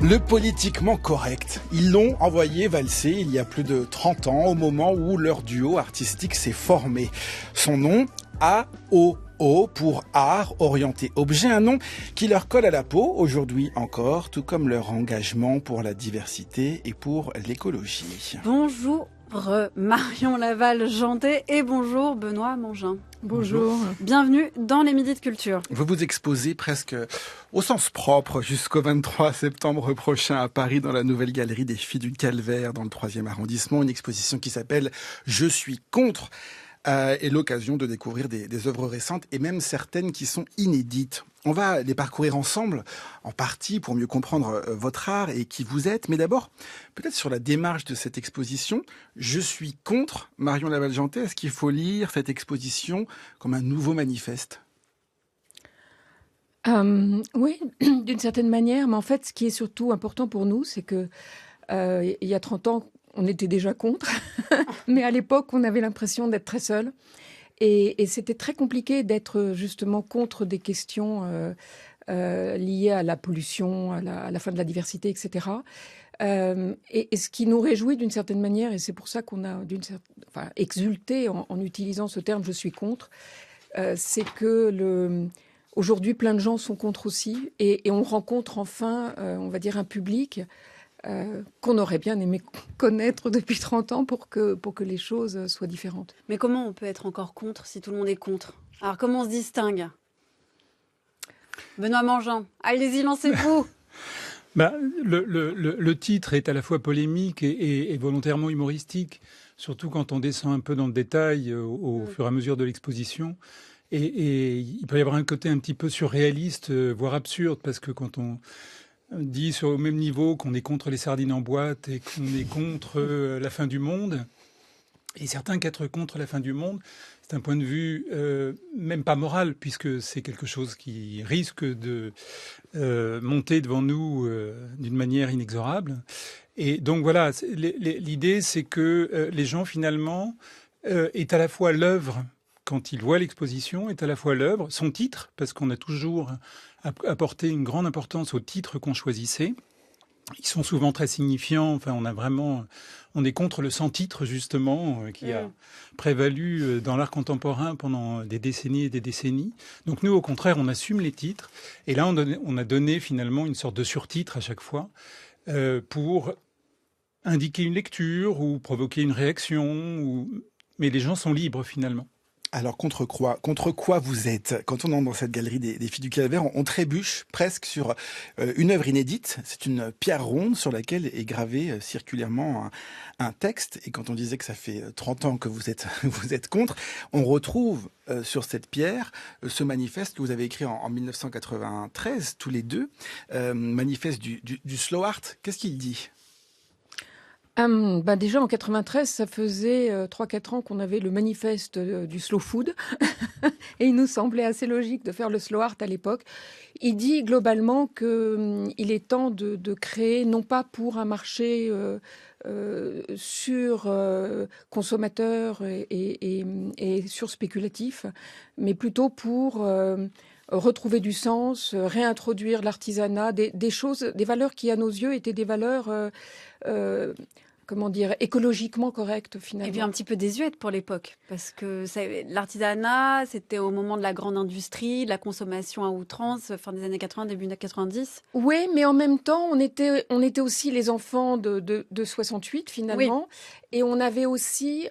Le politiquement correct. Ils l'ont envoyé valser il y a plus de 30 ans, au moment où leur duo artistique s'est formé. Son nom, AOO, pour art orienté objet, un nom qui leur colle à la peau aujourd'hui encore, tout comme leur engagement pour la diversité et pour l'écologie. Bonjour Marion Laval-Jeantet et bonjour Benoît Mangin. Bonjour. Bienvenue dans les Midis de Culture. Vous vous exposez presque au sens propre jusqu'au 23 septembre prochain à Paris dans la nouvelle galerie des Filles du Calvaire dans le 3e arrondissement. Une exposition qui s'appelle « Je suis contre ». Et l'occasion de découvrir des œuvres récentes et même certaines qui sont inédites. On va les parcourir ensemble, en partie, pour mieux comprendre votre art et qui vous êtes. Mais d'abord, peut-être sur la démarche de cette exposition, je suis contre Marion Laval-Jeantet. Est-ce qu'il faut lire cette exposition comme un nouveau manifeste ? Oui, d'une certaine manière. Mais en fait, ce qui est surtout important pour nous, c'est que il y a 30 ans, on était déjà contre, mais à l'époque, on avait l'impression d'être très seul. Et c'était très compliqué d'être justement contre des questions liées à la pollution, à la fin de la diversité, etc. Et ce qui nous réjouit d'une certaine manière, et c'est pour ça qu'on a exulté en utilisant ce terme « je suis contre », c'est que aujourd'hui, plein de gens sont contre aussi, et on rencontre enfin, on va dire, un public qu'on aurait bien aimé connaître depuis 30 ans pour que les choses soient différentes. Mais comment on peut être encore contre si tout le monde est contre ? Alors comment on se distingue ? Benoît Mangin, allez-y, lancez-vous. Le titre est à la fois polémique et volontairement humoristique, surtout quand on descend un peu dans le détail au fur et à mesure de l'exposition. Et il peut y avoir un côté un petit peu surréaliste, voire absurde, parce que quand on dit au même niveau qu'on est contre les sardines en boîte et qu'on est contre la fin du monde, et certains qu'être contre la fin du monde, c'est un point de vue même pas moral, puisque c'est quelque chose qui risque de monter devant nous d'une manière inexorable. Et donc voilà, l'idée c'est que les gens finalement est à la fois l'œuvre, quand ils voient l'exposition, est à la fois l'œuvre, son titre, parce qu'on a toujours apporté une grande importance aux titres qu'on choisissait. Ils sont souvent très signifiants. Enfin, on est contre le sans-titre, justement, qui a prévalu dans l'art contemporain pendant des décennies et des décennies. Donc nous, au contraire, on assume les titres. Et là, on a donné finalement une sorte de surtitre à chaque fois pour indiquer une lecture ou provoquer une réaction. Mais les gens sont libres, finalement. Alors, contre quoi vous êtes ? Quand on entre dans cette galerie des Filles du Calvaire, on trébuche presque sur une œuvre inédite. C'est une pierre ronde sur laquelle est gravé circulairement un texte. Et quand on disait que ça fait 30 ans que vous êtes contre, on retrouve sur cette pierre ce manifeste que vous avez écrit en 1993, tous les deux, manifeste du slow art. Qu'est-ce qu'il dit ? Déjà en 93, ça faisait 3-4 ans qu'on avait le manifeste du slow food et il nous semblait assez logique de faire le slow art à l'époque. Il dit globalement qu'il est temps de créer, non pas pour un marché sur consommateur et sur spéculatif, mais plutôt pour retrouver du sens, réintroduire l'artisanat, des choses, des valeurs qui à nos yeux étaient des valeurs écologiquement correctes finalement. Et puis un petit peu désuète pour l'époque, parce que l'artisanat, c'était au moment de la grande industrie, de la consommation à outrance, fin des années 80, début des 90. Oui, mais en même temps, on était aussi les enfants de 68 finalement, oui. Et on avait aussi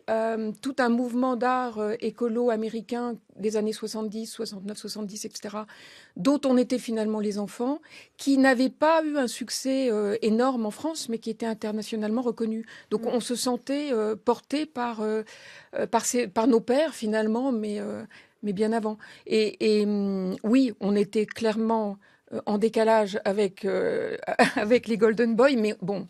tout un mouvement d'art écolo américain des années 70, 69, 70, etc., dont on était finalement les enfants, qui n'avaient pas eu un succès énorme en France, mais qui était internationalement reconnu. Donc on se sentait porté par nos pères finalement, mais bien avant. Et oui, on était clairement en décalage avec les Golden Boys, mais bon,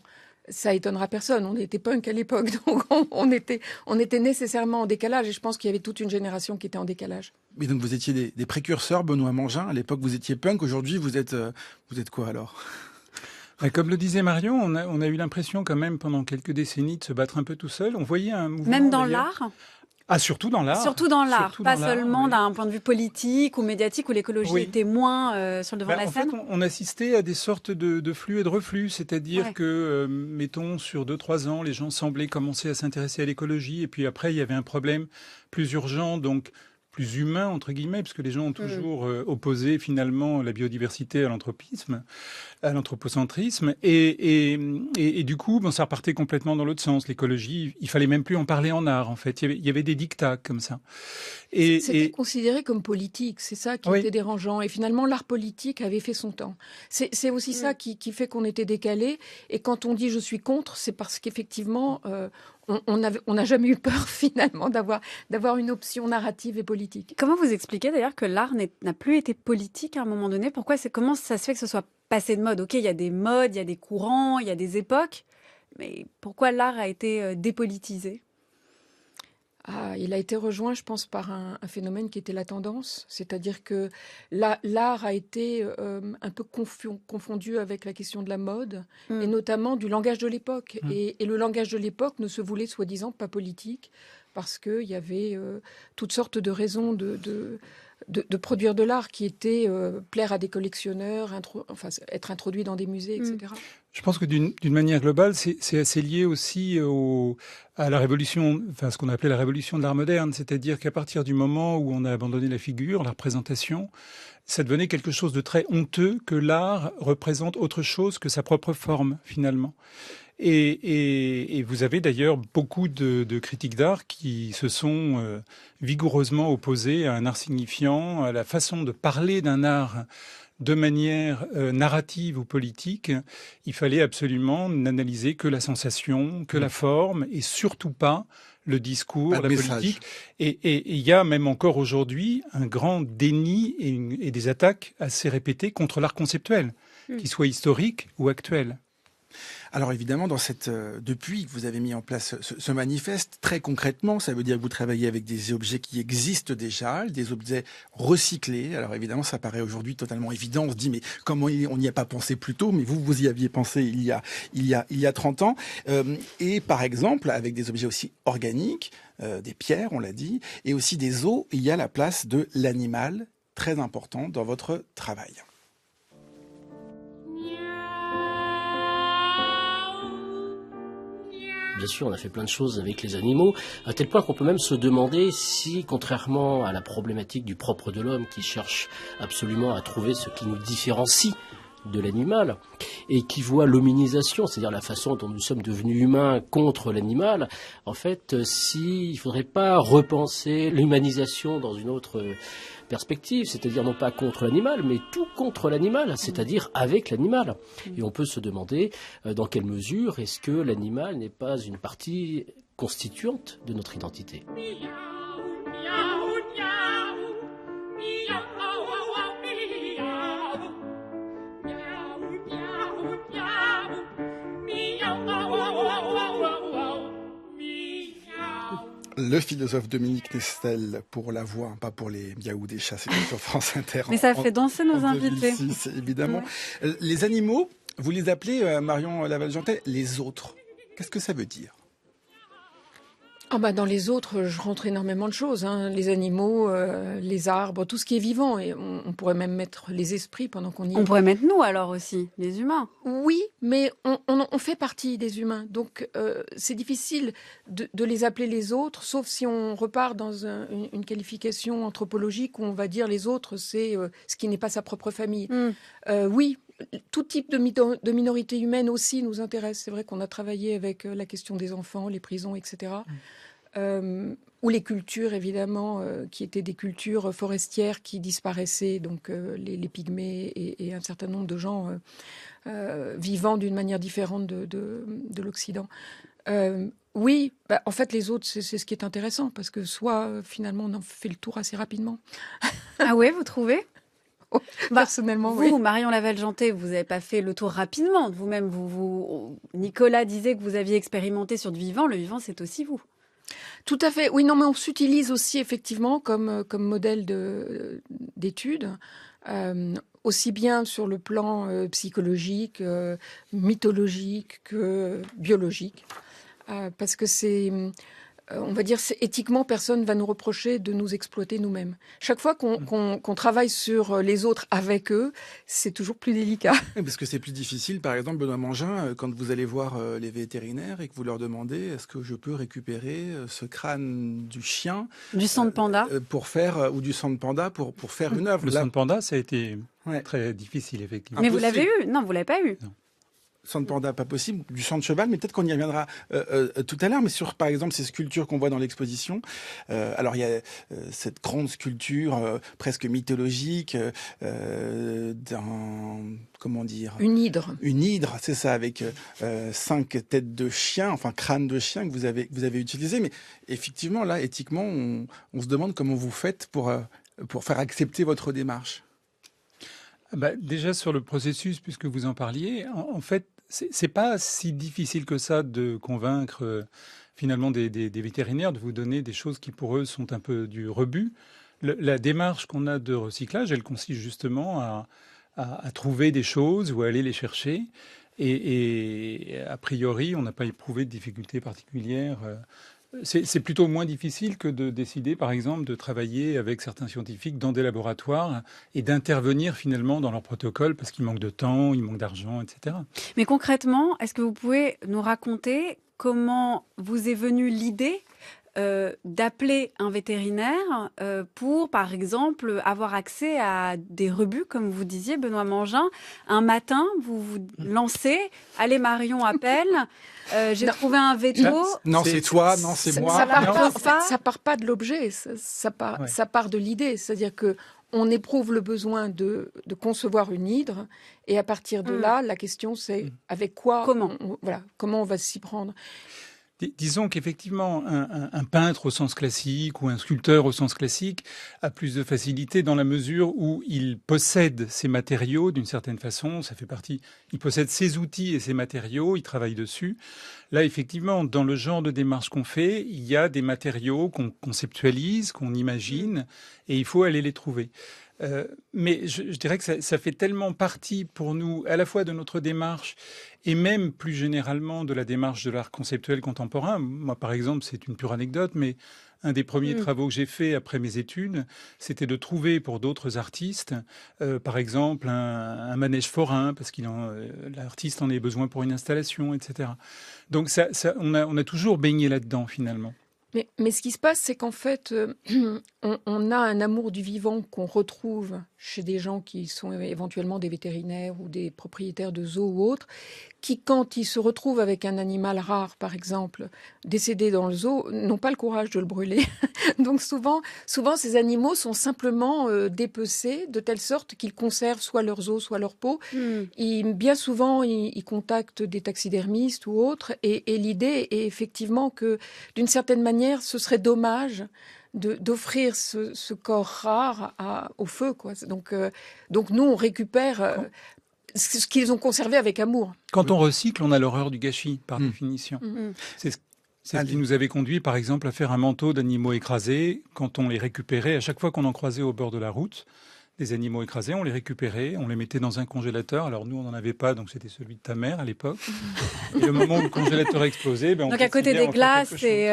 ça étonnera personne. On était punk à l'époque, donc on était nécessairement en décalage. Et je pense qu'il y avait toute une génération qui était en décalage. Mais donc vous étiez des précurseurs, Benoît Mangin. À l'époque, vous étiez punk. Aujourd'hui, vous êtes quoi alors ? Comme le disait Marion, on a eu l'impression quand même pendant quelques décennies de se battre un peu tout seul. On voyait un mouvement... Même dans l'art ? Surtout dans l'art. Surtout dans l'art, Surtout pas dans l'art, seulement oui. d'un point de vue politique ou médiatique où l'écologie était moins sur le devant de la En scène. fait, on assistait à des sortes de flux et de reflux, c'est-à-dire que, mettons, sur 2-3 ans, les gens semblaient commencer à s'intéresser à l'écologie, et puis après, il y avait un problème plus urgent, donc plus humain, entre guillemets, puisque les gens ont toujours opposé finalement la biodiversité à l'anthropisme, à l'anthropocentrisme, et du coup, ça repartait complètement dans l'autre sens. L'écologie, il fallait même plus en parler en art, en fait. Il y avait des dictats comme ça. C'était considéré comme politique, c'est ça qui était dérangeant. Et finalement, l'art politique avait fait son temps. C'est aussi ça qui fait qu'on était décalé. Et quand on dit « je suis contre », c'est parce qu'effectivement, on n'a jamais eu peur finalement d'avoir une option narrative et politique. Comment vous expliquez d'ailleurs que l'art n'a plus été politique à un moment donné ? Comment ça se fait que ce soit passé de mode ? Ok, il y a des modes, il y a des courants, il y a des époques, mais pourquoi l'art a été dépolitisé ? Il a été rejoint, je pense, par un phénomène qui était la tendance. C'est-à-dire que l'art a été un peu confondu avec la question de la mode, et notamment du langage de l'époque. Et le langage de l'époque ne se voulait soi-disant pas politique, parce qu'il y avait toutes sortes de raisons de produire de l'art qui étaient plaire à des collectionneurs, être introduit dans des musées, etc. Je pense que d'une manière globale, c'est assez lié aussi à la révolution, ce qu'on appelait la révolution de l'art moderne, c'est-à-dire qu'à partir du moment où on a abandonné la figure, la représentation, ça devenait quelque chose de très honteux que l'art représente autre chose que sa propre forme, finalement. Et vous avez d'ailleurs beaucoup de critiques d'art qui se sont vigoureusement opposés à un art signifiant, à la façon de parler d'un art de manière narrative ou politique. Il fallait absolument n'analyser que la sensation, que la forme, et surtout pas le discours, la politique. Et il y a même encore aujourd'hui un grand déni et des attaques assez répétées contre l'art conceptuel, qu'il soit historique ou actuel. Alors évidemment, depuis que vous avez mis en place ce manifeste, très concrètement, ça veut dire que vous travaillez avec des objets qui existent déjà, des objets recyclés. Alors évidemment, ça paraît aujourd'hui totalement évident. On se dit, mais comment on n'y a pas pensé plus tôt? Mais vous y aviez pensé il y a 30 ans. Et par exemple, avec des objets aussi organiques, des pierres, on l'a dit, et aussi des os, il y a la place de l'animal, très important dans votre travail. Bien sûr, on a fait plein de choses avec les animaux, à tel point qu'on peut même se demander si, contrairement à la problématique du propre de l'homme qui cherche absolument à trouver ce qui nous différencie de l'animal et qui voit l'hominisation, c'est-à-dire la façon dont nous sommes devenus humains contre l'animal, en fait, il faudrait pas repenser l'humanisation dans une autre perspective, c'est-à-dire non pas contre l'animal, mais tout contre l'animal, c'est-à-dire avec l'animal. Et on peut se demander dans quelle mesure est-ce que l'animal n'est pas une partie constituante de notre identité. Le philosophe Dominique Nestel pour la voix, pas pour les miaou des chats, c'était sur France Inter. Mais ça fait danser nos invités. 2006, évidemment. Ouais. Les animaux, vous les appelez, Marion Lavaljantet, les autres. Qu'est-ce que ça veut dire ? Dans les autres, je rentre énormément de choses. Les animaux, les arbres, tout ce qui est vivant. Et on pourrait même mettre les esprits pendant qu'on y est. On pourrait mettre nous alors aussi, les humains. Oui, mais on fait partie des humains. Donc c'est difficile de les appeler les autres, sauf si on repart dans une qualification anthropologique où on va dire les autres, c'est ce qui n'est pas sa propre famille. Oui, tout type de minorité humaine aussi nous intéresse. C'est vrai qu'on a travaillé avec la question des enfants, les prisons, etc. Ou les cultures, évidemment, qui étaient des cultures forestières qui disparaissaient, donc les pygmées et un certain nombre de gens vivant d'une manière différente de l'Occident. Oui, en fait, les autres, c'est ce qui est intéressant, parce que soit, finalement, on en fait le tour assez rapidement. Ah ouais, vous trouvez ? Personnellement, vous, oui. Marion Lavaljantet, vous n'avez pas fait le tour rapidement. Vous-même, Nicolas disait que vous aviez expérimenté sur du vivant. Le vivant, c'est aussi vous. Tout à fait. Oui, non, mais on s'utilise aussi effectivement comme modèle d'étude, aussi bien sur le plan psychologique, mythologique que biologique, parce que c'est on va dire, éthiquement, personne va nous reprocher de nous exploiter nous-mêmes. Chaque fois qu'on travaille sur les autres avec eux, c'est toujours plus délicat. Parce que c'est plus difficile, par exemple, Benoît Mangin, quand vous allez voir les vétérinaires et que vous leur demandez est-ce que je peux récupérer ce crâne du chien Du sang de panda pour faire, ou du sang de panda pour faire une œuvre. Le sang de panda, ça a été Ouais. très difficile, effectivement. Mais vous l'avez eu? Non, vous l'avez pas eu. Non. Sang de panda, pas possible. Du sang de cheval, mais peut-être qu'on y reviendra tout à l'heure. Mais sur, par exemple, ces sculptures qu'on voit dans l'exposition, alors il y a cette grande sculpture presque mythologique d'un, comment dire, Une hydre. une hydre, c'est ça, avec 5 têtes de chien, enfin crâne de chien que vous avez utilisé. Mais effectivement, là, éthiquement, on se demande comment vous faites pour faire accepter votre démarche. Déjà sur le processus, puisque vous en parliez, en fait, c'est pas si difficile que ça de convaincre finalement des vétérinaires de vous donner des choses qui pour eux sont un peu du rebut. La démarche qu'on a de recyclage, elle consiste justement à trouver des choses ou à aller les chercher. Et a priori, on n'a pas éprouvé de difficultés particulières. C'est plutôt moins difficile que de décider, par exemple, de travailler avec certains scientifiques dans des laboratoires et d'intervenir finalement dans leur protocole parce qu'il manque de temps, il manque d'argent, etc. Mais concrètement, est-ce que vous pouvez nous raconter comment vous est venue l'idée d'appeler un vétérinaire pour, par exemple, avoir accès à des rebuts, comme vous disiez, Benoît Mangin. Un matin, vous vous lancez, allez Marion appelle, j'ai trouvé un veto. Non, c'est toi, non, c'est moi. Ça part pas de l'objet, ça part de l'idée. C'est-à-dire que on éprouve le besoin de concevoir une hydre, et à partir de là, la question c'est avec quoi, comment on va s'y prendre. Disons qu'effectivement, un peintre au sens classique ou un sculpteur au sens classique a plus de facilité dans la mesure où il possède ses matériaux d'une certaine façon, ça fait partie, il possède ses outils et ses matériaux, il travaille dessus. Là, effectivement, dans le genre de démarche qu'on fait, il y a des matériaux qu'on conceptualise, qu'on imagine, et il faut aller les trouver. Mais je dirais que ça fait tellement partie pour nous, à la fois de notre démarche et même plus généralement de la démarche de l'art conceptuel contemporain. Moi, par exemple, c'est une pure anecdote, mais un des premiers travaux que j'ai fait après mes études, c'était de trouver pour d'autres artistes, par exemple, un manège forain, parce l'artiste en a besoin pour une installation, etc. Donc on a toujours baigné là-dedans, finalement. Mais ce qui se passe, c'est qu'en fait, on a un amour du vivant qu'on retrouve chez des gens qui sont éventuellement des vétérinaires ou des propriétaires de zoos ou autres, qui, quand ils se retrouvent avec un animal rare, par exemple, décédé dans le zoo, n'ont pas le courage de le brûler. Donc souvent, ces animaux sont simplement dépecés de telle sorte qu'ils conservent soit leurs os, soit leur peau. Bien souvent, ils contactent des taxidermistes ou autres. Et l'idée est effectivement que, d'une certaine manière, ce serait dommage d'offrir ce corps rare au feu, quoi. Donc nous, on récupère ce qu'ils ont conservé avec amour. Quand on recycle, on a l'horreur du gâchis, par définition. C'est ce qui nous avait conduit, par exemple, à faire un manteau d'animaux écrasés. Quand on les récupérait, à chaque fois qu'on en croisait au bord de la route, des animaux écrasés, on les récupérait, on les mettait dans un congélateur. Alors nous, on n'en avait pas, donc c'était celui de ta mère à l'époque. Et le moment où le congélateur explosait, on donc à côté des glaces et...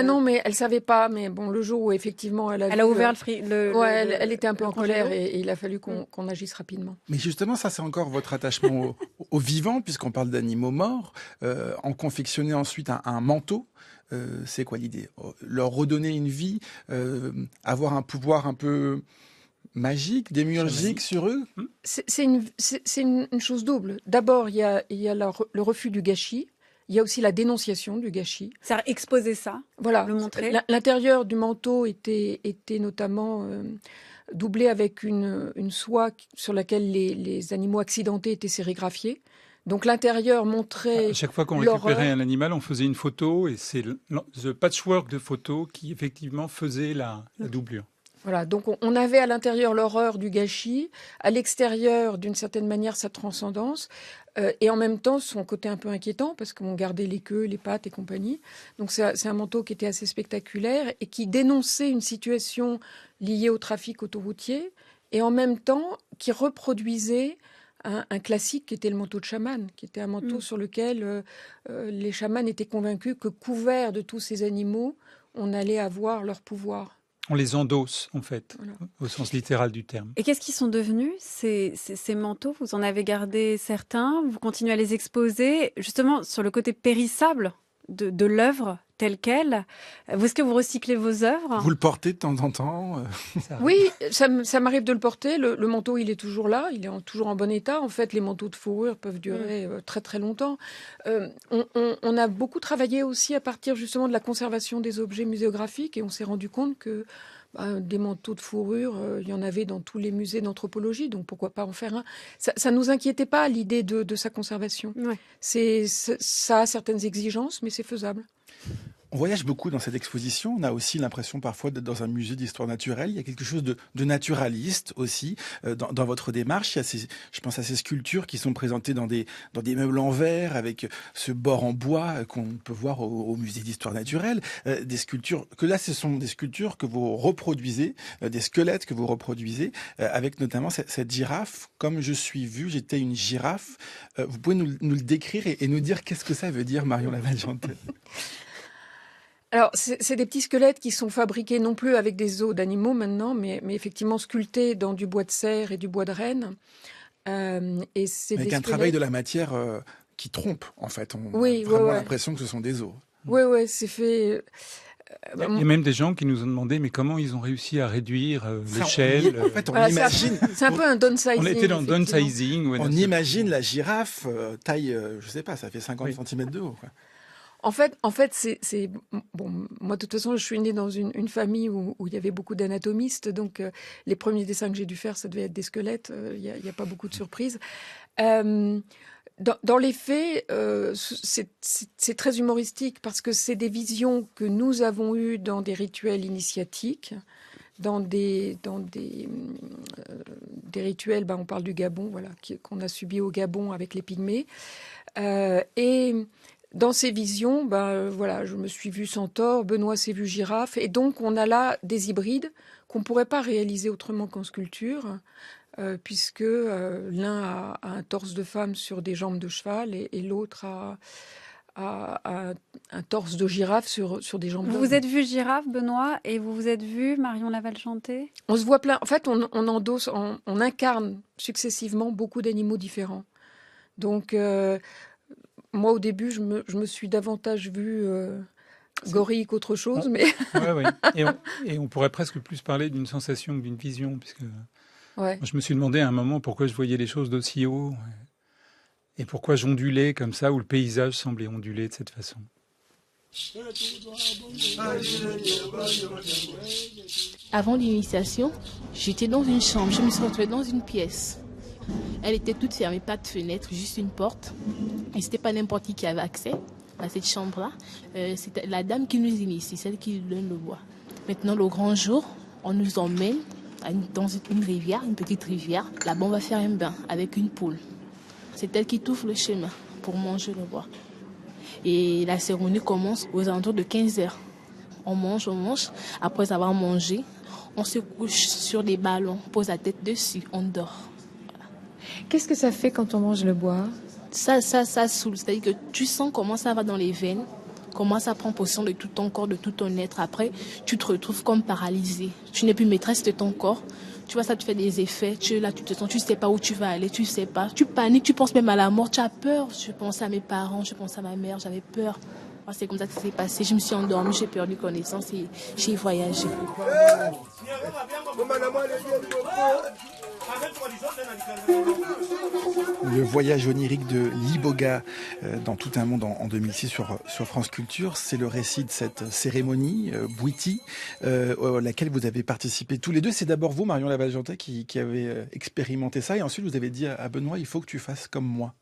non, mais elle savait pas. Mais bon, le jour où effectivement elle a ouvert elle était un peu en colère et il a fallu qu'on agisse rapidement. Mais justement, ça c'est encore votre attachement au vivant, puisqu'on parle d'animaux morts. En confectionner ensuite un manteau. C'est quoi l'idée? Leur redonner une vie, avoir un pouvoir un peu magique, démiurgique sur eux? C'est une chose double. D'abord, il y a le refus du gâchis. Il y a aussi la dénonciation du gâchis. C'est-à-dire exposer ça, voilà, le montrer. L'intérieur du manteau était notamment doublé avec une soie sur laquelle les animaux accidentés étaient sérigraphiés. Donc l'intérieur montrait. À chaque fois qu'on récupérait un animal, on faisait une photo, et c'est le patchwork de photos qui effectivement faisait la doublure. Voilà, donc on avait à l'intérieur l'horreur du gâchis, à l'extérieur, d'une certaine manière, sa transcendance, et en même temps son côté un peu inquiétant, parce qu'on gardait les queues, les pattes et compagnie. Donc c'est un manteau qui était assez spectaculaire et qui dénonçait une situation liée au trafic autoroutier, et en même temps qui reproduisait un classique qui était le manteau de chaman, qui était un manteau sur lequel les chamans étaient convaincus que couverts de tous ces animaux, on allait avoir leur pouvoir. On les endosse, en fait, Voilà. au sens littéral du terme. Et qu'est-ce qu'ils sont devenus, ces manteaux? Vous en avez gardé certains, vous continuez à les exposer, justement sur le côté périssable de l'œuvre telle qu'elle. Est-ce que vous recyclez vos œuvres? Vous le portez de temps en temps Oui, ça m'arrive de le porter. Le manteau, il est toujours là, il est toujours en bon état. En fait, les manteaux de fourrure peuvent durer très très longtemps. On a beaucoup travaillé aussi à partir justement de la conservation des objets muséographiques et on s'est rendu compte que des manteaux de fourrure, il y en avait dans tous les musées d'anthropologie, donc pourquoi pas en faire un. Ça nous inquiétait pas l'idée de sa conservation. Ouais. Ça a certaines exigences, mais c'est faisable. On voyage beaucoup dans cette exposition. On a aussi l'impression parfois d'être dans un musée d'histoire naturelle. Il y a quelque chose de naturaliste aussi dans votre démarche. Il y a je pense à ces sculptures qui sont présentées dans des meubles en verre avec ce bord en bois qu'on peut voir au musée d'histoire naturelle. Des sculptures que là, ce sont des sculptures que vous reproduisez, des squelettes que vous reproduisez, avec notamment cette girafe. Comme je suis vue, j'étais une girafe. Vous pouvez nous le décrire et nous dire qu'est-ce que ça veut dire, Marion Lavallejantet? Alors, c'est des petits squelettes qui sont fabriqués non plus avec des os d'animaux maintenant, mais effectivement sculptés dans du bois de cerf et du bois de renne. Et c'est avec des un travail de la matière qui trompe, en fait. On a vraiment l'impression que ce sont des os. Oui, c'est fait... Il y a même des gens qui nous ont demandé mais comment ils ont réussi à réduire l'échelle. En fait, on imagine... C'est un peu un downsizing. On était dans le downsizing. On imagine la girafe taille, je sais pas, ça fait 50 cm de haut, quoi. En fait, c'est bon. Moi, de toute façon, je suis née dans une famille où il y avait beaucoup d'anatomistes, donc les premiers dessins que j'ai dû faire, ça devait être des squelettes. Il y a pas beaucoup de surprises. Dans les faits, c'est très humoristique parce que c'est des visions que nous avons eues dans des rituels initiatiques, dans des rituels. On parle du Gabon, voilà, qu'on a subi au Gabon avec les Pygmées, et dans ces visions, voilà, je me suis vue centaure, Benoît s'est vu girafe, et donc on a là des hybrides qu'on ne pourrait pas réaliser autrement qu'en sculpture, puisque l'un a un torse de femme sur des jambes de cheval et l'autre a un torse de girafe sur des jambes d'homme. Vous vous êtes vu girafe, Benoît, et vous vous êtes vu Marion Lavallejantet? On se voit plein. En fait, on endosse, on incarne successivement beaucoup d'animaux différents. Donc... moi, au début, je me suis davantage vue gorille qu'autre chose. Mais... ouais. Et on pourrait presque plus parler d'une sensation que d'une vision. Puisque moi, je me suis demandé à un moment pourquoi je voyais les choses d'aussi haut. Et pourquoi j'ondulais comme ça, où le paysage semblait onduler de cette façon. Avant l'initiation, j'étais dans une chambre. Je me suis retrouvée dans une pièce. Elle était toute fermée, pas de fenêtre, juste une porte. Et c'était pas n'importe qui avait accès à cette chambre-là. C'était la dame qui nous initie, celle qui nous donne le bois. Maintenant, le grand jour, on nous emmène dans une rivière, une petite rivière. Là-bas, on va faire un bain avec une poule. C'est elle qui touffe le chemin pour manger le bois. Et la cérémonie commence aux alentours de 15h. On mange. Après avoir mangé, on se couche sur des ballons, on pose la tête dessus, on dort. Qu'est-ce que ça fait quand on mange le bois ? Ça saoule. C'est-à-dire que tu sens comment ça va dans les veines, comment ça prend possession de tout ton corps, de tout ton être. Après, tu te retrouves comme paralysé. Tu n'es plus maîtresse de ton corps. Tu vois, ça te fait des effets. Tu es là, tu te sens, tu sais pas où tu vas aller, tu sais pas. Tu paniques, tu penses même à la mort, tu as peur. Je pensais à mes parents, je pensais à ma mère, j'avais peur. C'est comme ça que ça s'est passé. Je me suis endormie, j'ai perdu connaissance et j'ai voyagé. Le voyage onirique de Liboga dans tout un monde en 2006 sur France Culture, c'est le récit de cette cérémonie Bwiti, à laquelle vous avez participé tous les deux. C'est d'abord vous, Marion Lavallejantet, qui avez expérimenté ça, et ensuite vous avez dit à Benoît, il faut que tu fasses comme moi.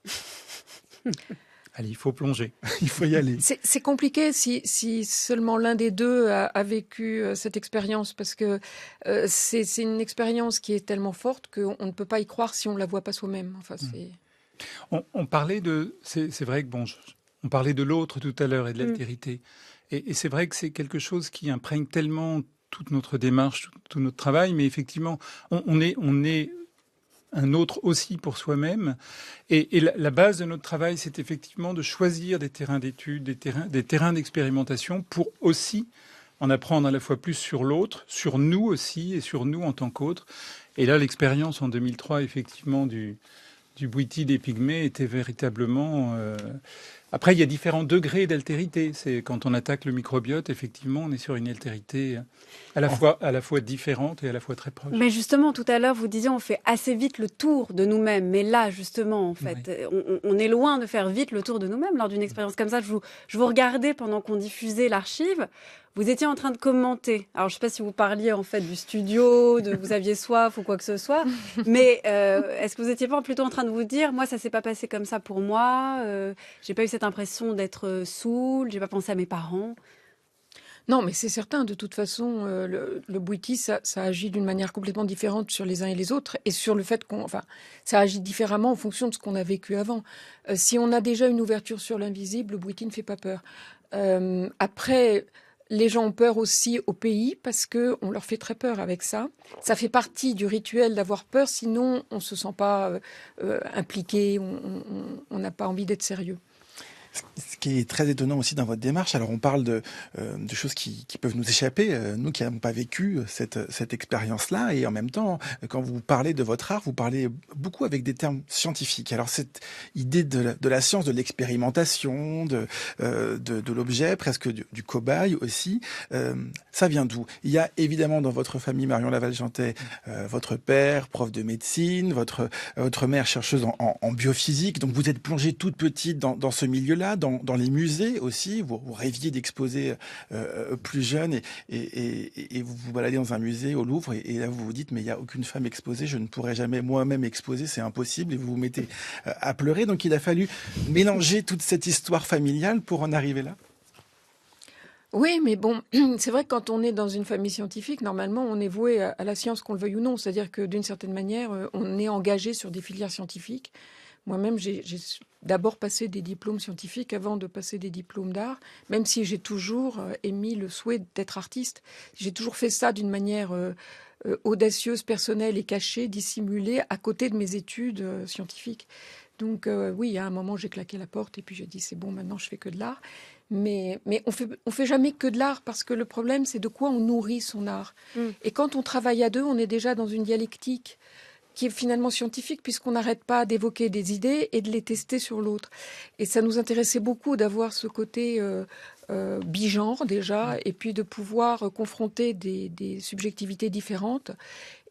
Allez, il faut plonger, il faut y aller. C'est compliqué si seulement l'un des deux a vécu cette expérience, parce que c'est une expérience qui est tellement forte qu'on ne peut pas y croire si on ne la voit pas soi-même. Enfin, on parlait de... C'est vrai que on parlait de l'autre tout à l'heure et de l'altérité. Et c'est vrai que c'est quelque chose qui imprègne tellement toute notre démarche, tout notre travail, mais effectivement, on est un autre aussi pour soi-même. Et la base de notre travail, c'est effectivement de choisir des terrains d'études, des terrains d'expérimentation pour aussi en apprendre à la fois plus sur l'autre, sur nous aussi et sur nous en tant qu'autres. Et là, l'expérience en 2003, effectivement, du Bwiti des Pygmées était véritablement... Après, il y a différents degrés d'altérité. C'est quand on attaque le microbiote, effectivement, on est sur une altérité à la fois différente et à la fois très proche. Mais justement, tout à l'heure, vous disiez on fait assez vite le tour de nous-mêmes. Mais là, justement, en fait, on est loin de faire vite le tour de nous-mêmes lors d'une expérience comme ça. Je vous regardais pendant qu'on diffusait l'archive. Vous étiez en train de commenter. Alors, je ne sais pas si vous parliez en fait du studio, vous aviez soif ou quoi que ce soit. Mais est-ce que vous n'étiez pas plutôt en train de vous dire, moi, ça s'est pas passé comme ça pour moi. J'ai pas eu cette impression d'être saoul. J'ai pas pensé à mes parents. Non, mais c'est certain. De toute façon, le Bwiti, ça agit d'une manière complètement différente sur les uns et les autres, et sur le fait ça agit différemment en fonction de ce qu'on a vécu avant. Si on a déjà une ouverture sur l'invisible, le Bwiti ne fait pas peur. Après. Les gens ont peur aussi au pays parce qu'on leur fait très peur avec ça. Ça fait partie du rituel d'avoir peur, sinon on ne se sent pas impliqué, on n'a pas envie d'être sérieux. Ce qui est très étonnant aussi dans votre démarche, alors on parle de choses qui peuvent nous échapper, nous qui n'avons pas vécu cette expérience-là, et en même temps, quand vous parlez de votre art, vous parlez beaucoup avec des termes scientifiques. Alors cette idée de la science, de l'expérimentation, de l'objet, presque du cobaye aussi, ça vient d'où? Il y a évidemment dans votre famille, Marion Laval-Jeantet, votre père, prof de médecine, votre mère chercheuse en biophysique, donc vous êtes plongée toute petite dans ce milieu-là. Dans les musées aussi, vous rêviez d'exposer plus jeune et vous vous baladez dans un musée au Louvre et là vous vous dites mais il n'y a aucune femme exposée, je ne pourrai jamais moi-même exposer, c'est impossible, et vous vous mettez à pleurer. Donc il a fallu mélanger toute cette histoire familiale pour en arriver là. Oui, mais bon, c'est vrai que quand on est dans une famille scientifique, normalement, on est voué à la science, qu'on le veuille ou non. C'est-à-dire que d'une certaine manière, on est engagé sur des filières scientifiques. Moi-même, j'ai d'abord passé des diplômes scientifiques avant de passer des diplômes d'art, même si j'ai toujours émis le souhait d'être artiste. J'ai toujours fait ça d'une manière audacieuse, personnelle et cachée, dissimulée, à côté de mes études scientifiques. Donc oui, à un moment, j'ai claqué la porte et puis j'ai dit c'est bon, maintenant je fais que de l'art. Mais on fait jamais que de l'art, parce que le problème, c'est de quoi on nourrit son art. Et quand on travaille à deux, on est déjà dans une dialectique qui est finalement scientifique, puisqu'on n'arrête pas d'évoquer des idées et de les tester sur l'autre. Et ça nous intéressait beaucoup d'avoir ce côté bigenre déjà, et puis de pouvoir confronter des subjectivités différentes.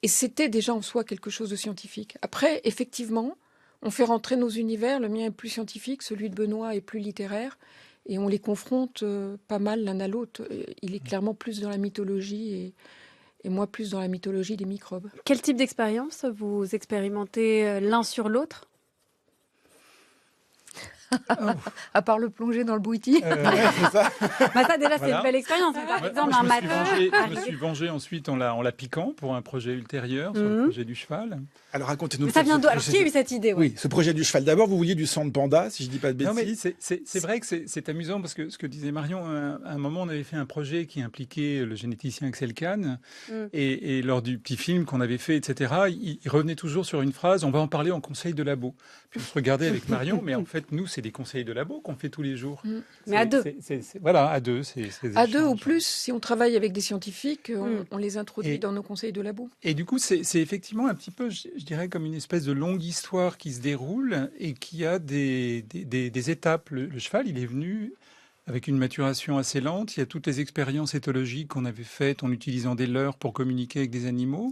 Et c'était déjà en soi quelque chose de scientifique. Après, effectivement, on fait rentrer nos univers. Le mien est plus scientifique, celui de Benoît est plus littéraire. Et on les confronte pas mal l'un à l'autre. Il est clairement plus dans la mythologie et moi plus dans la mythologie des microbes. Quel type d'expérience vous expérimentez l'un sur l'autre? À part le plonger dans le Bwiti. C'est ça. Bah ça déjà, c'est une belle expérience. Par exemple, un matin. Je me suis vengé ensuite en la piquant pour un projet ultérieur, sur le projet du cheval. Alors racontez-nous. Mais ça vient d'où? Alors qui a eu cette idée? Oui, ce projet du cheval. D'abord, vous vouliez du sang de panda, si je dis pas de bêtises. Non, mais c'est vrai que c'est amusant parce que ce que disait Marion, à un moment, on avait fait un projet qui impliquait le généticien Axel Kahn, et lors du petit film qu'on avait fait, etc., il revenait toujours sur une phrase: on va en parler en conseil de labo. Puis on se regardait avec Marion, mais en fait, nous, c'est des conseils de labo qu'on fait tous les jours. Mais à deux. Voilà, à deux. À deux ou plus, si on travaille avec des scientifiques, on les introduit dans nos conseils de labo. Et du coup, c'est effectivement un petit peu, je dirais, comme une espèce de longue histoire qui se déroule et qui a des étapes. Le cheval, il est venu avec une maturation assez lente. Il y a toutes les expériences éthologiques qu'on avait faites en utilisant des leurres pour communiquer avec des animaux.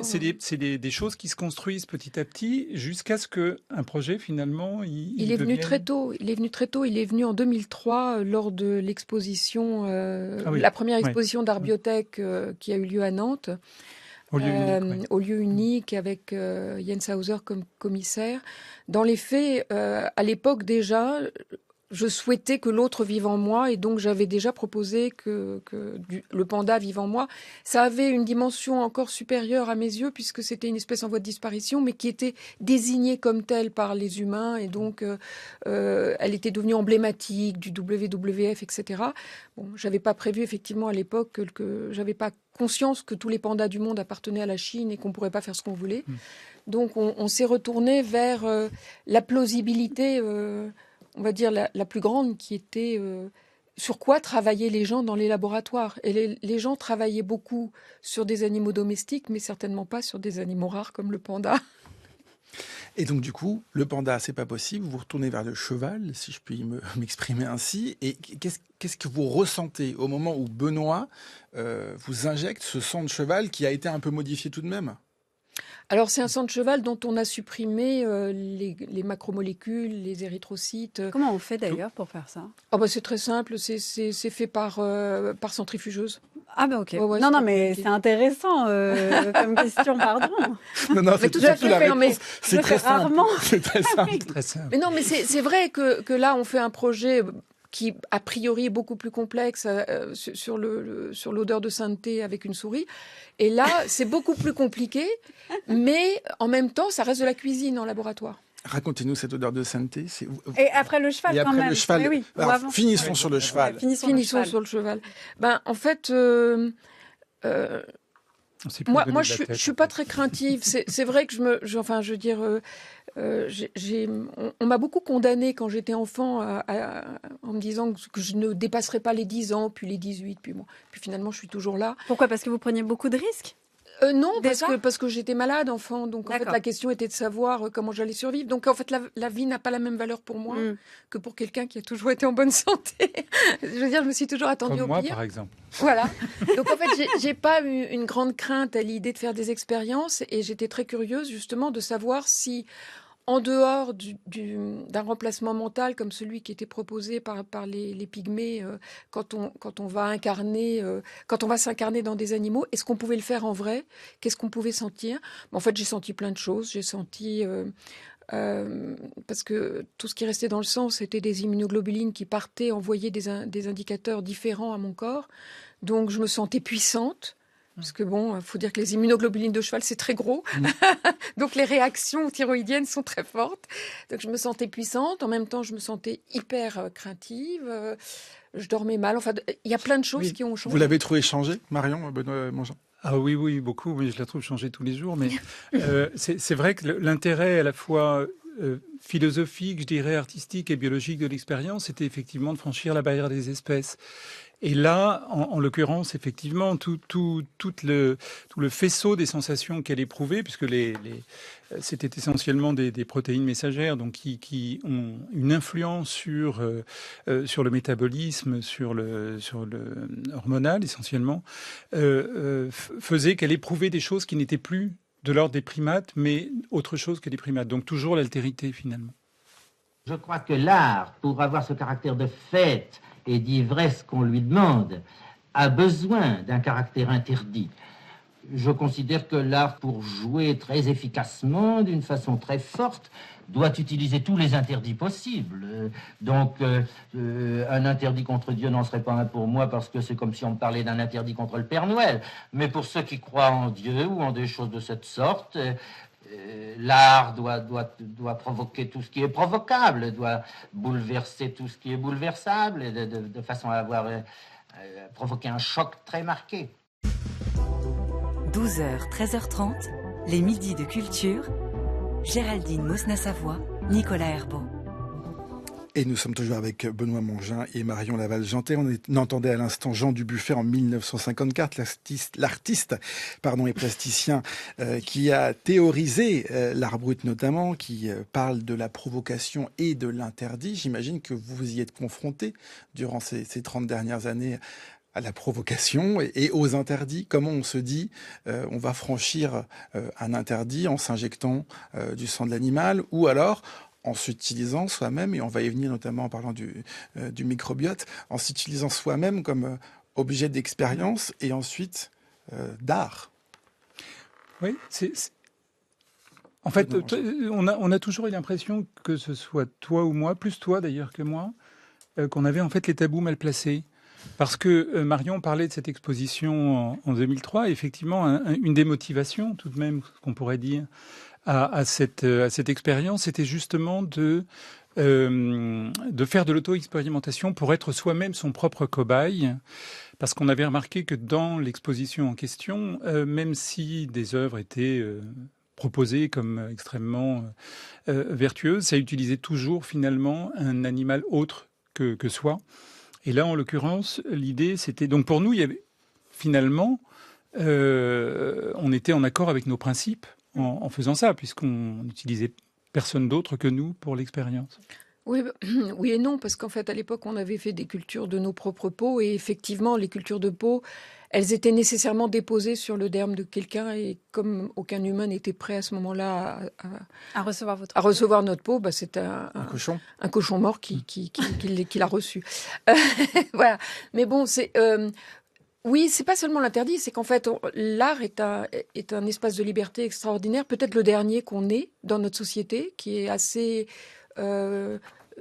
C'est des choses qui se construisent petit à petit jusqu'à ce qu'un projet, finalement, il est venu très tôt. Il est venu très tôt. Il est venu en 2003 lors de l'exposition, la première exposition d'art biotech qui a eu lieu à Nantes. Au lieu unique, avec Jens Hauser comme commissaire. Dans les faits, à l'époque déjà, je souhaitais que l'autre vive en moi, et donc j'avais déjà proposé que le panda vive en moi. Ça avait une dimension encore supérieure à mes yeux, puisque c'était une espèce en voie de disparition, mais qui était désignée comme telle par les humains, et donc elle était devenue emblématique du WWF, etc. Bon, j'avais pas prévu effectivement à l'époque que j'avais pas conscience que tous les pandas du monde appartenaient à la Chine et qu'on pourrait pas faire ce qu'on voulait. Donc on s'est retourné vers la plausibilité, on va dire la plus grande, qui était sur quoi travaillaient les gens dans les laboratoires. Et les gens travaillaient beaucoup sur des animaux domestiques, mais certainement pas sur des animaux rares comme le panda. Et donc, du coup, le panda, c'est pas possible. Vous vous retournez vers le cheval, si je puis m'exprimer ainsi. Et qu'est-ce que vous ressentez au moment où Benoît vous injecte ce sang de cheval qui a été un peu modifié tout de même? Alors, c'est un sang de cheval dont on a supprimé les macromolécules, les érythrocytes. Comment on fait d'ailleurs pour faire ça? Oh bah, c'est très simple, c'est fait par centrifugeuse. Ah ben ok. Ouais, non, mais c'est intéressant comme question, pardon. Non, c'est tout à fait, la réponse. mais C'est très simple. rarement. C'est très simple. Très simple. Mais non, mais c'est vrai que là, on fait un projet qui, a priori, est beaucoup plus complexe sur l'odeur de sainteté avec une souris. Et là, c'est beaucoup plus compliqué, mais en même temps, ça reste de la cuisine en laboratoire. Racontez-nous cette odeur de sainteté. Et après le cheval, Et quand après même. le cheval. Mais oui, ou Alors, avant. finissons sur le cheval. Finissons sur le cheval. Ben, en fait, moi, je suis pas très craintive. C'est vrai que on m'a beaucoup condamnée quand j'étais enfant en me disant que je ne dépasserais pas les 10 ans, puis les 18, puis finalement, je suis toujours là. Pourquoi? Parce que vous preniez beaucoup de risques? Non, Déjà parce que j'étais malade enfant, donc en fait la question était de savoir comment j'allais survivre. Donc en fait la vie n'a pas la même valeur pour moi que pour quelqu'un qui a toujours été en bonne santé. Je veux dire, je me suis toujours attendue Comme au moi, pire. par exemple. Voilà. Donc en fait j'ai pas eu une grande crainte à l'idée de faire des expériences, et j'étais très curieuse justement de savoir si, en dehors d'un remplacement mental comme celui qui était proposé par les pygmées, quand on va s'incarner dans des animaux, est-ce qu'on pouvait le faire en vrai? Qu'est-ce qu'on pouvait sentir? En fait, j'ai senti plein de choses. J'ai senti parce que tout ce qui restait dans le sang, c'était des immunoglobulines qui partaient, envoyaient des indicateurs différents à mon corps. Donc je me sentais puissante. Parce que bon, il faut dire que les immunoglobulines de cheval, c'est très gros. Donc les réactions thyroïdiennes sont très fortes. Donc je me sentais puissante. En même temps, je me sentais hyper craintive. Je dormais mal. Enfin, il y a plein de choses qui ont changé. Vous l'avez trouvé changé, Marion, Benoît Mongeant? Ah oui, beaucoup. Oui, je la trouve changer tous les jours. Mais c'est vrai que l'intérêt à la fois philosophique, je dirais, artistique et biologique de l'expérience, c'était effectivement de franchir la barrière des espèces. Et là, en l'occurrence, effectivement, tout le faisceau des sensations qu'elle éprouvait, puisque c'était essentiellement des protéines messagères, donc qui ont une influence sur le métabolisme, sur le hormonal essentiellement, faisait qu'elle éprouvait des choses qui n'étaient plus de l'ordre des primates, mais autre chose que des primates. Donc toujours l'altérité finalement. Je crois que l'art, pour avoir ce caractère de fête et d'ivresse qu'on lui demande, a besoin d'un caractère interdit. Je considère que l'art, pour jouer très efficacement, d'une façon très forte, doit utiliser tous les interdits possibles. Donc, un interdit contre Dieu n'en serait pas un pour moi, parce que c'est comme si on me parlait d'un interdit contre le Père Noël. Mais pour ceux qui croient en Dieu ou en des choses de cette sorte, l'art doit provoquer tout ce qui est provocable, doit bouleverser tout ce qui est bouleversable, et de façon à avoir provoqué un choc très marqué. 12h, 13h30, les midis de culture. Géraldine Mosna-Savoie, Nicolas Herbeau. Et nous sommes toujours avec Benoît Mongeant et Marion Laval-Jeantet. On entendait à l'instant Jean Dubuffet en 1954, l'artiste et plasticien qui a théorisé l'art brut notamment, qui parle de la provocation et de l'interdit. J'imagine que vous y êtes confronté durant ces 30 dernières années à la provocation et aux interdits. Comment on se dit on va franchir un interdit en s'injectant du sang de l'animal, ou alors en s'utilisant soi-même, et on va y venir notamment en parlant du microbiote, en s'utilisant soi-même comme objet d'expérience et ensuite d'art. Oui, en fait, on a toujours eu l'impression que ce soit toi ou moi, plus toi d'ailleurs que moi, qu'on avait en fait les tabous mal placés. Parce que Marion parlait de cette exposition en 2003, et effectivement, une des motivations, tout de même, qu'on pourrait dire, à cette expérience, c'était justement de faire de l'auto-expérimentation pour être soi-même son propre cobaye. Parce qu'on avait remarqué que dans l'exposition en question, même si des œuvres étaient proposées comme extrêmement vertueuses, ça utilisait toujours finalement un animal autre que soi. Et là, en l'occurrence, l'idée, c'était... Donc pour nous, il y avait finalement, on était en accord avec nos principes en faisant ça, puisqu'on n'utilisait personne d'autre que nous pour l'expérience. Oui, oui et non, parce qu'en fait, à l'époque, on avait fait des cultures de nos propres peaux, et effectivement, les cultures de peau, elles étaient nécessairement déposées sur le derme de quelqu'un, et comme aucun humain n'était prêt à ce moment-là à recevoir notre peau, bah, c'était un cochon mort qui l'a reçu. Voilà. Mais bon, oui, c'est pas seulement l'interdit, c'est qu'en fait, l'art est un espace de liberté extraordinaire, peut-être le dernier qu'on ait dans notre société, qui est assez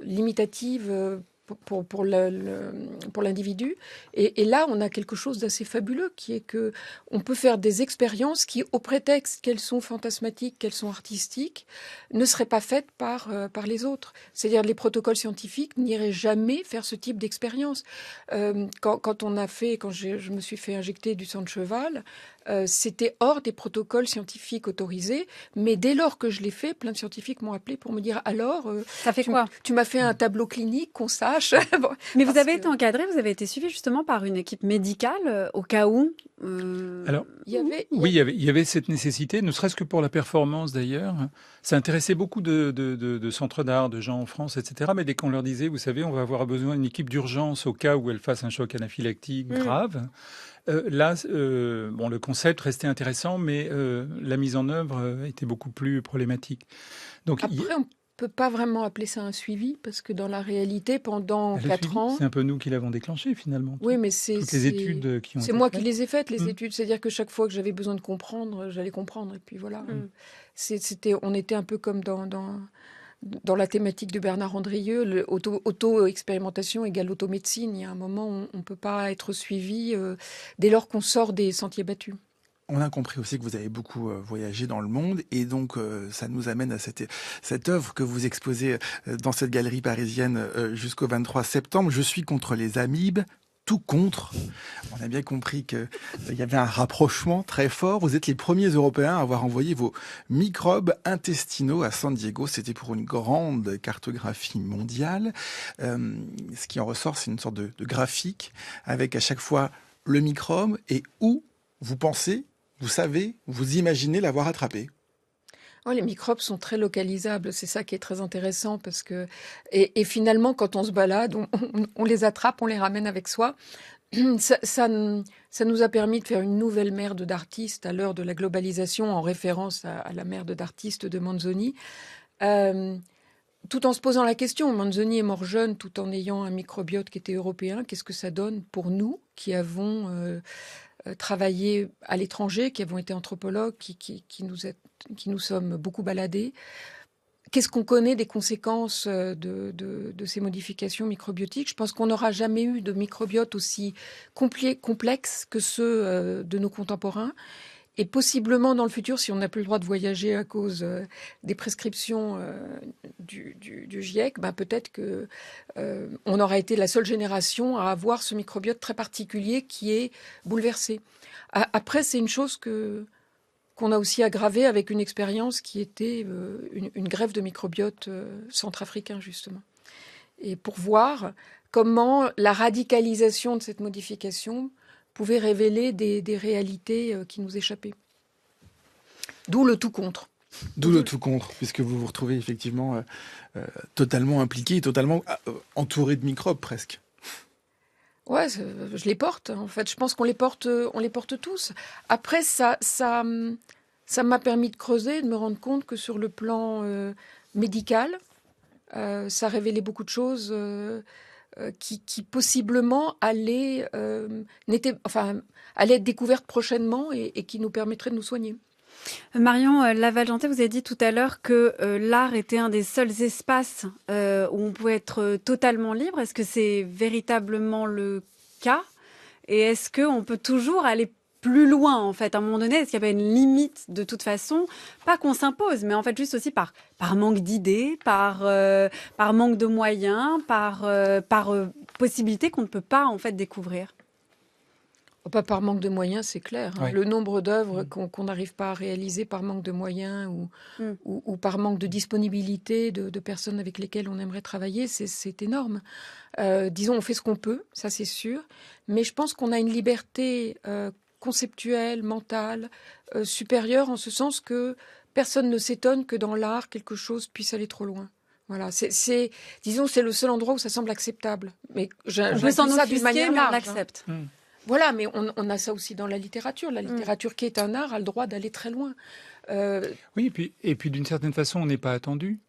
limitative pour l'individu. Et là, on a quelque chose d'assez fabuleux, qui est que on peut faire des expériences qui, au prétexte qu'elles sont fantasmatiques, qu'elles sont artistiques, ne seraient pas faites par les autres. C'est-à-dire, les protocoles scientifiques n'iraient jamais faire ce type d'expérience. Quand je me suis fait injecter du sang de cheval, c'était hors des protocoles scientifiques autorisés, mais dès lors que je l'ai fait, plein de scientifiques m'ont appelé pour me dire alors, ça fait quoi ? Tu m'as fait un tableau clinique, qu'on sache. Bon, mais vous avez été encadré, vous avez été suivi justement par une équipe médicale au cas où. Alors, il y avait cette nécessité, ne serait-ce que pour la performance d'ailleurs. Ça intéressait beaucoup de centres d'art, de gens en France, etc. Mais dès qu'on leur disait, vous savez, on va avoir besoin d'une équipe d'urgence au cas où elle fasse un choc anaphylactique grave. Là, le concept restait intéressant, mais la mise en œuvre était beaucoup plus problématique. Donc, après, on peut pas vraiment appeler ça un suivi, parce que dans la réalité, pendant 4 ans... C'est un peu nous qui l'avons déclenché, finalement. Oui, mais toutes les études qui ont été C'est moi faites. qui les ai faites, les études. C'est-à-dire que chaque fois que j'avais besoin de comprendre, j'allais comprendre. Et puis voilà. On était un peu comme dans la thématique de Bernard Andrieux, auto-expérimentation égale automédecine. Il y a un moment où on ne peut pas être suivi dès lors qu'on sort des sentiers battus. On a compris aussi que vous avez beaucoup voyagé dans le monde, et donc ça nous amène à cette œuvre que vous exposez dans cette galerie parisienne jusqu'au 23 septembre. Je suis contre les amibes. Tout contre. On a bien compris qu'il y avait un rapprochement très fort. Vous êtes les premiers Européens à avoir envoyé vos microbes intestinaux à San Diego. C'était pour une grande cartographie mondiale. Ce qui en ressort, c'est une sorte de graphique avec à chaque fois le microbe et où vous pensez, vous savez, vous imaginez l'avoir attrapé. Oh, les microbes sont très localisables, c'est ça qui est très intéressant, parce que et finalement, quand on se balade, on les attrape, on les ramène avec soi. Ça nous a permis de faire une nouvelle merde d'artistes à l'heure de la globalisation, en référence à la merde d'artistes de Manzoni, tout en se posant la question. Manzoni est mort jeune, tout en ayant un microbiote qui était européen. Qu'est-ce que ça donne pour nous qui avons travaillé à l'étranger, qui avons été anthropologues, qui nous sommes beaucoup baladés? Qu'est-ce qu'on connaît des conséquences de ces modifications microbiotiques? Je pense qu'on n'aura jamais eu de microbiote aussi complexe que ceux de nos contemporains. Et possiblement dans le futur, si on n'a plus le droit de voyager à cause des prescriptions du GIEC, peut-être que on aura été la seule génération à avoir ce microbiote très particulier qui est bouleversé. Après, c'est une chose qu'on a aussi aggravée avec une expérience qui était une greffe de microbiote centrafricain, justement. Et pour voir comment la radicalisation de cette modification pouvait révéler des réalités qui nous échappaient. D'où le tout contre. D'où le tout contre, puisque vous vous retrouvez effectivement totalement impliqué, totalement entouré de microbes presque. Ouais, je les porte. En fait, je pense qu'on les porte tous. Après, ça m'a permis de creuser, de me rendre compte que sur le plan médical, ça révélait beaucoup de choses qui possiblement allaient être découvertes prochainement et qui nous permettraient de nous soigner. Marion Lavaljanté, vous avez dit tout à l'heure que l'art était un des seuls espaces où on pouvait être totalement libre. Est-ce que c'est véritablement le cas? Et est-ce qu'on peut toujours aller plus loin, en fait, à un moment donné? Est-ce qu'il n'y a pas une limite, de toute façon? Pas qu'on s'impose, mais en fait, juste aussi par manque d'idées, par manque de moyens, par possibilités qu'on ne peut pas, en fait, découvrir. Pas par manque de moyens, c'est clair. Ouais. Le nombre d'œuvres qu'on n'arrive pas à réaliser par manque de moyens ou par manque de disponibilité de personnes avec lesquelles on aimerait travailler, c'est énorme. Disons, on fait ce qu'on peut, ça c'est sûr, mais je pense qu'on a une liberté conceptuelle, mentale, supérieure, en ce sens que personne ne s'étonne que dans l'art, quelque chose puisse aller trop loin. Voilà, disons, c'est le seul endroit où ça semble acceptable. Mais on peut s'en offusquer, mais on l'accepte. Voilà, mais on a ça aussi dans la littérature. La littérature qui est un art a le droit d'aller très loin. Oui, et puis d'une certaine façon, on n'est pas attendu.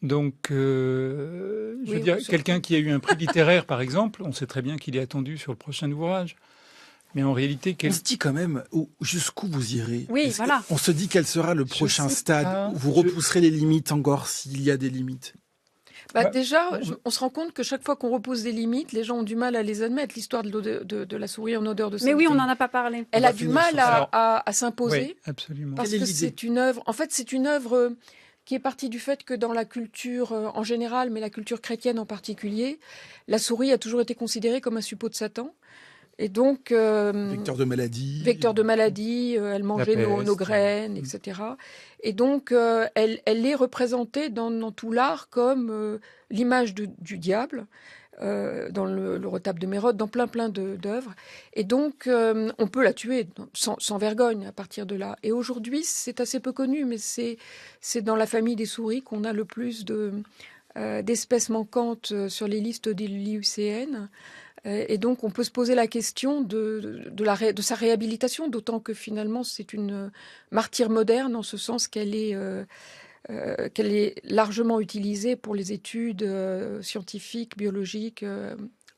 Donc, je veux dire, quelqu'un qui a eu un prix littéraire, par exemple, on sait très bien qu'il est attendu sur le prochain ouvrage. Mais en réalité... On se dit quand même jusqu'où vous irez. Oui, voilà. On se dit quel sera le prochain stade où vous repousserez les limites encore, s'il y a des limites. Déjà, on se rend compte que chaque fois qu'on repose des limites, les gens ont du mal à les admettre. L'histoire de la souris en odeur de sainteté. Mais oui, on n'en a pas parlé. Elle a du mal à s'imposer. Oui, absolument. Parce que c'est une œuvre... En fait, c'est une œuvre qui est partie du fait que dans la culture en général, mais la culture chrétienne en particulier, la souris a toujours été considérée comme un suppôt de Satan. Et donc... Vecteur de maladie. Vecteur de maladie, elle mangeait nos graines, etc. Et donc, elle est représentée dans tout l'art comme l'image du diable, dans le retable de Mérode, dans plein d'œuvres. Et donc, on peut la tuer sans vergogne à partir de là. Et aujourd'hui, c'est assez peu connu, mais c'est dans la famille des souris qu'on a le plus d'espèces manquantes sur les listes de l'IUCN. Et donc, on peut se poser la question de sa réhabilitation, d'autant que finalement, c'est une martyre moderne, en ce sens qu'elle est largement utilisée pour les études scientifiques, biologiques,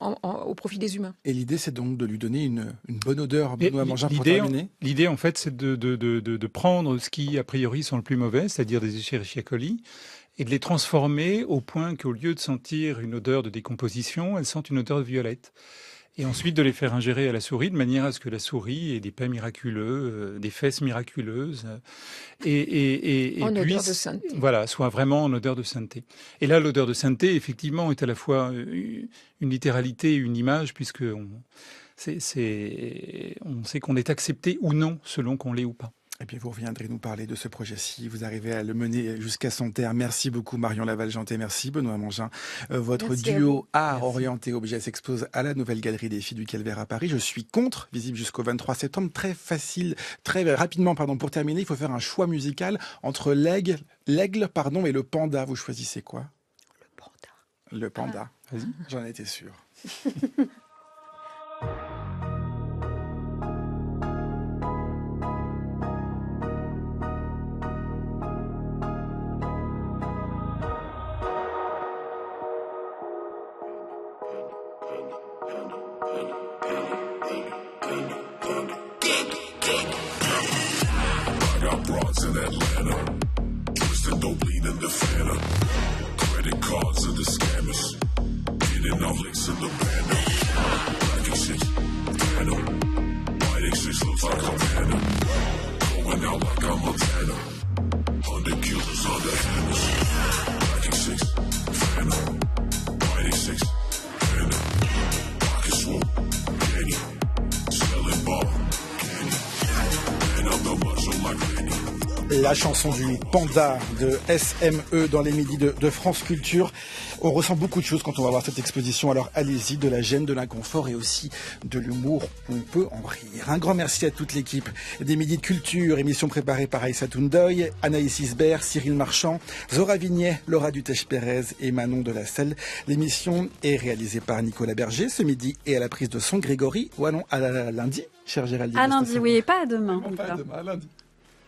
au profit des humains. Et l'idée, c'est donc de lui donner une bonne odeur, Benoît Mangin, pour terminer. L'idée, en fait, c'est de prendre ce qui, a priori, sont le plus mauvais, c'est-à-dire des Escherichia coli, et de les transformer au point qu'au lieu de sentir une odeur de décomposition, elles sentent une odeur de violette. Et ensuite de les faire ingérer à la souris de manière à ce que la souris ait des pains miraculeux, des fesses miraculeuses, et en puisse, odeur de sainteté. Voilà, soit vraiment en odeur de sainteté. Et là, l'odeur de sainteté, effectivement, est à la fois une littéralité et une image, puisque on sait qu'on est accepté ou non, selon qu'on l'est ou pas. Et puis vous reviendrez nous parler de ce projet-ci. Vous arrivez à le mener jusqu'à son terme. Merci beaucoup Marion Lavaljanté. Merci Benoît Mangin. Votre duo art orienté objet s'expose à la Nouvelle Galerie des Filles du Calvaire à Paris. Je suis contre, visible jusqu'au 23 septembre. Très rapidement, pour terminer, il faut faire un choix musical entre l'aigle, et le panda. Vous choisissez quoi? Le panda. Vas-y. J'en étais sûr. In Atlanta, twisted dope leading the Fanta. Credit cards of the scammers, getting off licks in the banner. Black X6, Phantom. White X6 looks like Havana. Going out like I'm Montana. 100 killers under hammers. Black X6, Phantom. White X6, Phantom. Pocket swoop, Kenny. Selling ball, Kenny. And I'm the muscle like Kenny. La chanson du panda de SME dans les midis de France Culture. On ressent beaucoup de choses quand on va voir cette exposition. Alors allez-y, de la gêne, de l'inconfort et aussi de l'humour. On peut en rire. Un grand merci à toute l'équipe des Midis de Culture. Émission préparée par Aïssa Toundoy, Anaïs Isbert, Cyril Marchand, Zora Vignet, Laura Dutèche-Pérez et Manon de la Selle. L'émission est réalisée par Nicolas Berger ce midi et à la prise de son Grégory. Ou à lundi, cher Géraldine. À lundi, oui, et pas à demain. Non, pas à demain, à lundi.